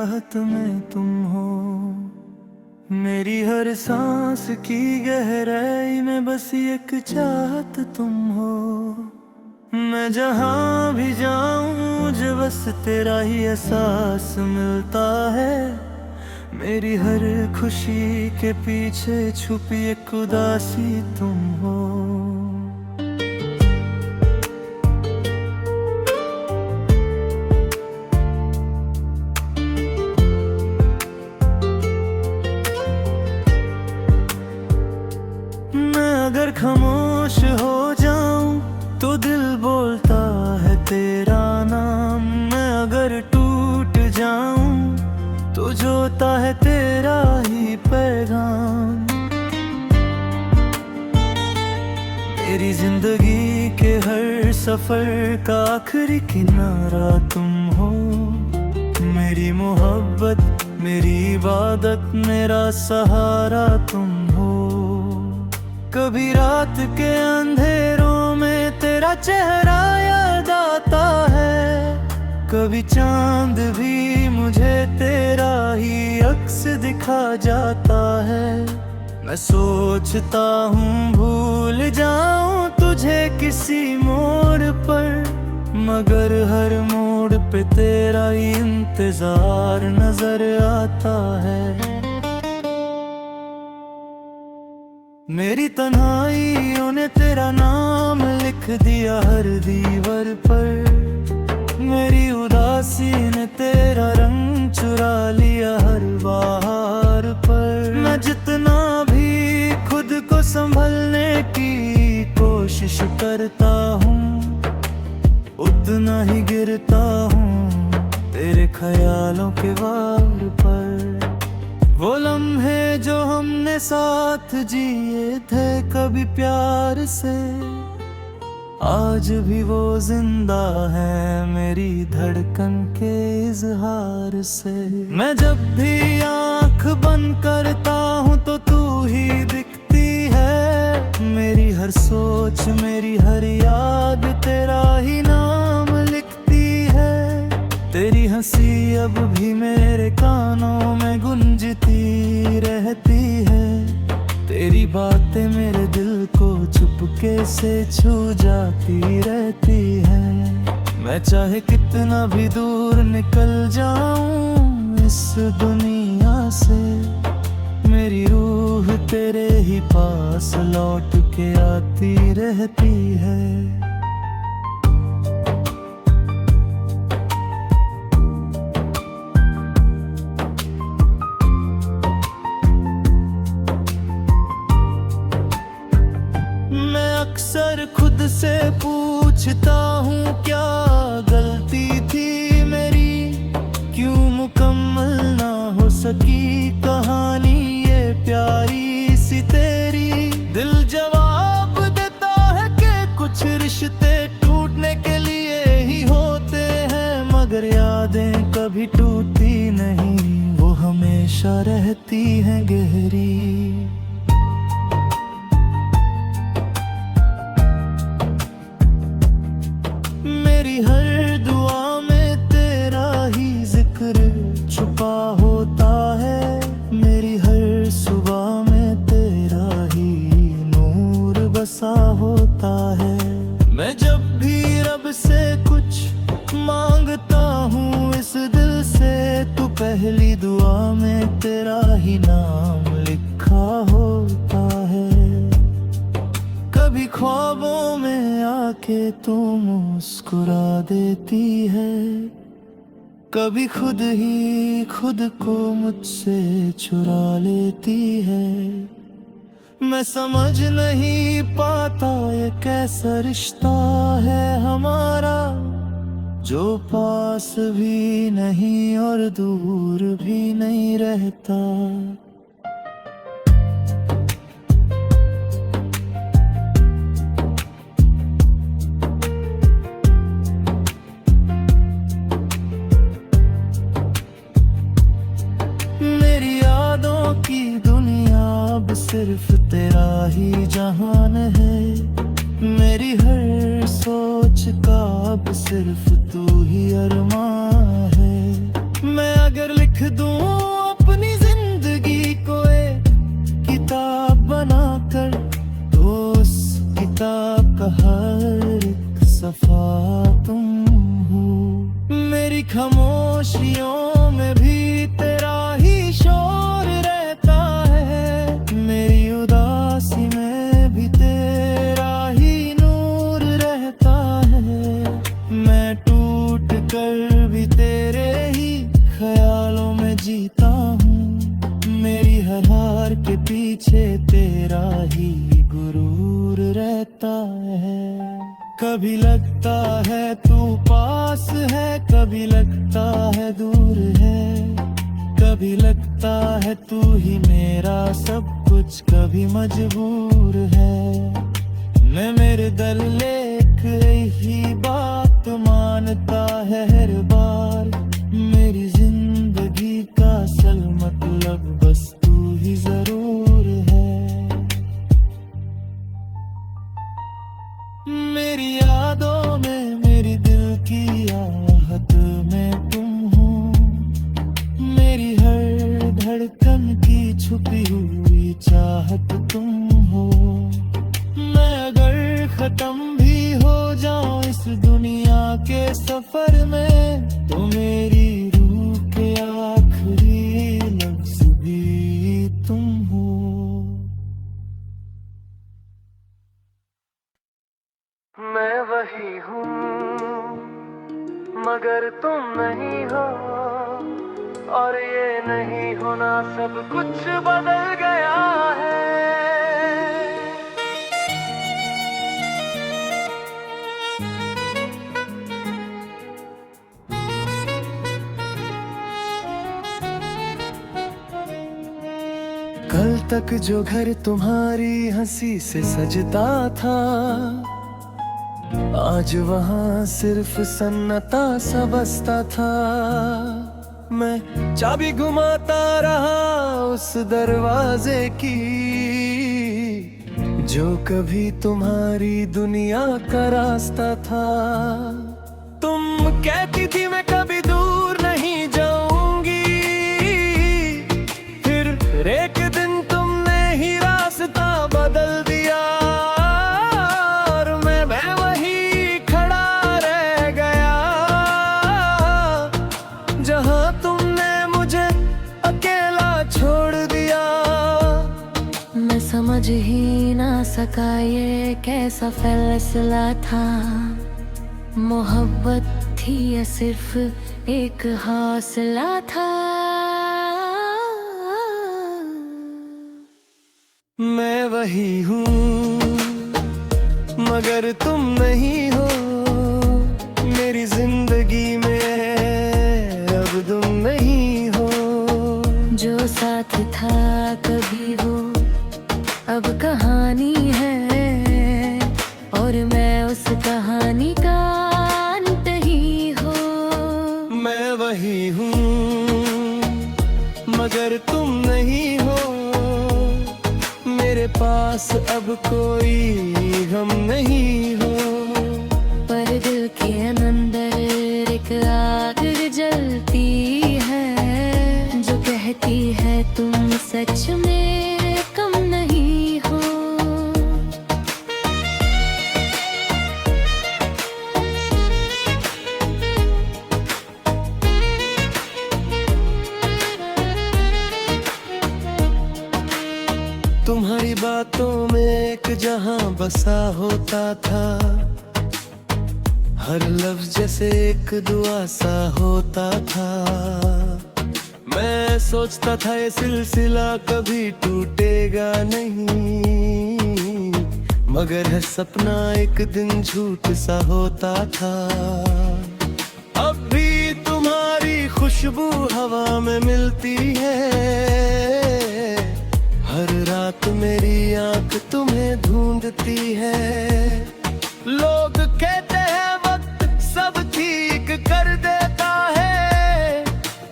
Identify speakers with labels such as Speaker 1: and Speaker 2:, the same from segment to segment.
Speaker 1: चाहत में तुम हो। मेरी हर सांस की गहराई में बस एक चाहत तुम हो। मैं जहाँ भी जाऊँ मुझे बस तेरा ही एहसास मिलता है। मेरी हर खुशी के पीछे छुपी एक उदासी तुम हो। मैं अगर खामोश हो जाऊं तो दिल बोलता है तेरा नाम। मैं अगर टूट जाऊं तो जोता है तेरा ही पैगाम। मेरी जिंदगी के हर सफर का आखिरी किनारा तुम हो। मेरी मोहब्बत, मेरी इबादत, मेरा सहारा तुम हो। कभी रात के अंधेरों में तेरा चेहरा याद आता है। कभी चांद भी मुझे तेरा ही अक्स दिखा जाता है। मैं सोचता हूँ भूल जाऊं तुझे किसी मोड़ पर, मगर हर मोड़ पे तेरा ही इंतजार नजर आता है। मेरी तन्हाइयों ने तेरा नाम लिख दिया हर दीवार पर। मेरी उदासी ने तेरा रंग चुरा लिया हर बहार पर। मैं जितना भी खुद को संभलने की कोशिश करता हूँ, उतना ही गिरता हूँ तेरे ख्यालों के वार पर। वो लम्हे जो हमने साथ जिए थे कभी प्यार से, आज भी वो जिंदा है मेरी धड़कन के इजहार से। मैं जब भी आँख बंद करता हूँ तो तू ही दिखती है। मेरी हर सोच, मेरी हर याद तेरा ही नाम लिखती है। तेरी हंसी अब भी मेरे कानों में गूंजती रहती है। तेरी बातें मेरे दिल को चुपके से छू जाती रहती है। मैं चाहे कितना भी दूर निकल जाऊं इस दुनिया से, मेरी रूह तेरे ही पास लौट के आती रहती है। अक्सर खुद से पूछता हूँ क्या गलती थी मेरी, क्यों मुकम्मल ना हो सकी कहानी ये प्यारी सी तेरी। दिल जवाब देता है कि कुछ रिश्ते टूटने के लिए ही होते हैं, मगर यादें कभी टूटती नहीं, वो हमेशा रहती हैं गहरी। मेरी हर दुआ में तेरा ही जिक्र छुपा होता है। मेरी हर सुबह में तेरा ही नूर बसा होता है। मैं जब भी रब से कुछ मांगता हूँ इस दिल से, तो पहली दुआ में तेरा ही नाम लिखा होता है। कभी ख्वाबों में आके तू मुस्कुरा देती है, कभी खुद ही खुद को मुझसे चुरा लेती है। मैं समझ नहीं पाता ये कैसा रिश्ता है हमारा, जो पास भी नहीं और दूर भी नहीं रहता। की दुनिया अब सिर्फ तेरा ही जहान है। मेरी हर सोच का अब सिर्फ तू ही अरमान है। मैं अगर लिख दूं अपनी जिंदगी को एक किताब बनाकर, तो उस किताब का हर एक सफा तुम हो। मेरी खामोशियों में भी तेरा ही शोर रहता है, मेरी उदासी में भी तेरा ही नूर रहता है। मैं टूट कर भी तेरे ही ख्यालों में जीता हूँ, मेरी हर हार के पीछे तेरा ही गुरूर रहता है। कभी लगता है तू पास है, कभी लगता है दूर है, कभी लगता है तू ही मेरा सब कुछ, कभी मजबूर है। मैं मेरे दिल एक ही बात मानता है हर बार, मेरी जिंदगी का असल मतलब बस तू ही जरूर है। मेरी यादों में, मेरी दिल की आहट में तुम हो, मेरी हर धड़कन की छुपी हुई चाहत तुम हो। मैं अगर खत्म भी हो जाऊं इस दुनिया के सफर में, तो मेरी रूह के आखिरी लफ्ज भी तुम हो। मैं वही हूँ मगर तुम नहीं हो, और ये नहीं होना सब कुछ बदल गया है। कल तक जो घर तुम्हारी हंसी से सजता था, आज वहाँ सिर्फ सन्नाटा सा बसता था। मैं चाबी घुमाता रहा उस दरवाजे की, जो कभी तुम्हारी दुनिया का रास्ता था। तुम कहती थी मैं कभी दूर नहीं जाऊंगी, फिर एक दिन तुमने ही रास्ता बदल दिया, और मैं वही खड़ा रह गया जहां तुमने मुझे अकेला छोड़ दिया।
Speaker 2: मैं समझ ही ना सका ये कैसा फैसला था, मोहब्बत थी या सिर्फ एक हौसला था।
Speaker 1: मैं वही हूँ मगर तुम नहीं हो, मेरी जिंदगी में अब तुम नहीं हो।
Speaker 2: जो साथ था कभी वो अब कहानी है, और मैं उस कहानी का अंत ही हो।
Speaker 1: मैं वही हूँ मगर तुम नहीं हो, मेरे पास अब कोई गम नहीं हो।
Speaker 2: पर दिल के अंदर एक आग जलती है, जो कहती है तुम सच में कम नहीं हो।
Speaker 1: तुम्हारी बातों में एक जहां बसा होता था, हर लफ्ज जैसे एक दुआ सा होता था। मैं सोचता था ये सिलसिला कभी टूटेगा नहीं, मगर है सपना एक दिन झूठ सा होता था। अब भी तुम्हारी खुशबू हवा में मिलती है, हर रात मेरी आंख तुम्हें ढूंढती है। लोग कहते हैं वक्त सब ठीक कर देता है,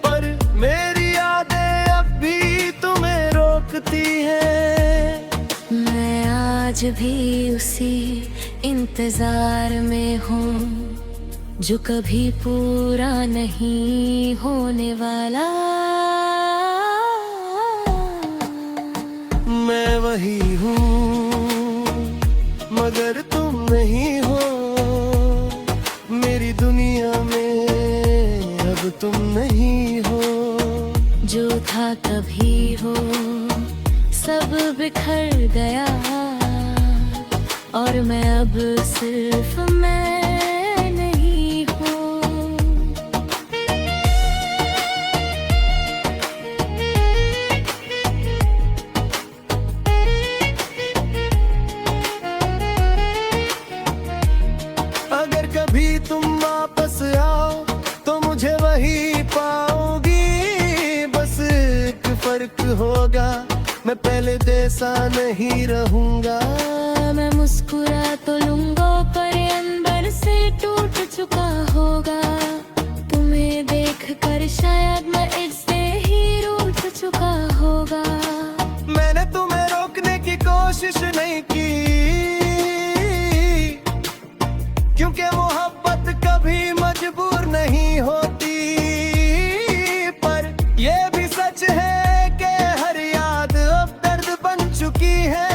Speaker 1: पर मेरी यादें अब भी तुम्हें रोकती हैं।
Speaker 2: मैं आज भी उसी इंतजार में हूँ, जो कभी पूरा नहीं होने वाला।
Speaker 1: मैं वही हूँ मगर तुम नहीं हो, मेरी दुनिया में अब तुम नहीं हो।
Speaker 2: जो था कभी हो सब बिखर गया, और मैं अब सिर्फ मैं नहीं हूँ।
Speaker 1: अगर कभी तुम वापस आओ तो मुझे वही पाओगी। बस एक फर्क होगा, मैं पहले जैसा नहीं रहूंगा।
Speaker 2: मैं मुस्कुरा तो लूंगा पर अंदर से टूट चुका होगा। तुम्हें देखकर शायद मैं इससे ही रूठ चुका होगा।
Speaker 1: मैंने तुम्हें रोकने की कोशिश नहीं की, क्योंकि मोहब्बत कभी मजबूर नहीं होती। पर यह भी सच है कि हर याद अब दर्द बन चुकी है।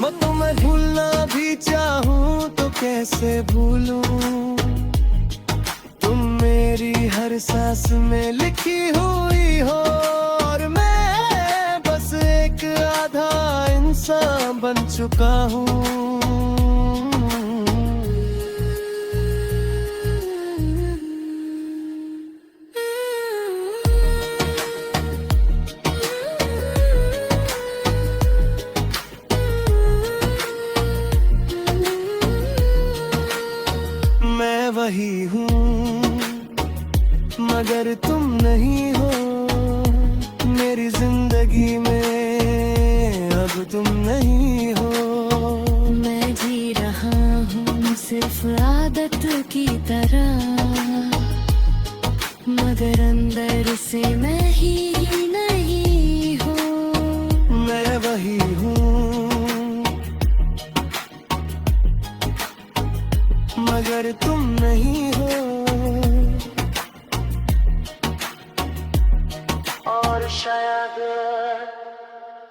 Speaker 1: मैं तुम्हें भूलना भी चाहूँ तो कैसे भूलूं। तुम मेरी हर सांस में लिखी हुई हो, और मैं बस एक आधा इंसान बन चुका हूँ। मैं वही हूँ मगर तुम नहीं हो, मेरी जिंदगी में अब तुम नहीं हो।
Speaker 2: मैं जी रहा हूँ सिर्फ आदत की तरह, मगर अंदर से मैं ही नहीं हूँ।
Speaker 1: मैं वही हूँ मगर तुम नहीं हो, और शायद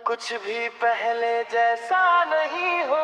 Speaker 1: कुछ भी पहले जैसा नहीं हो।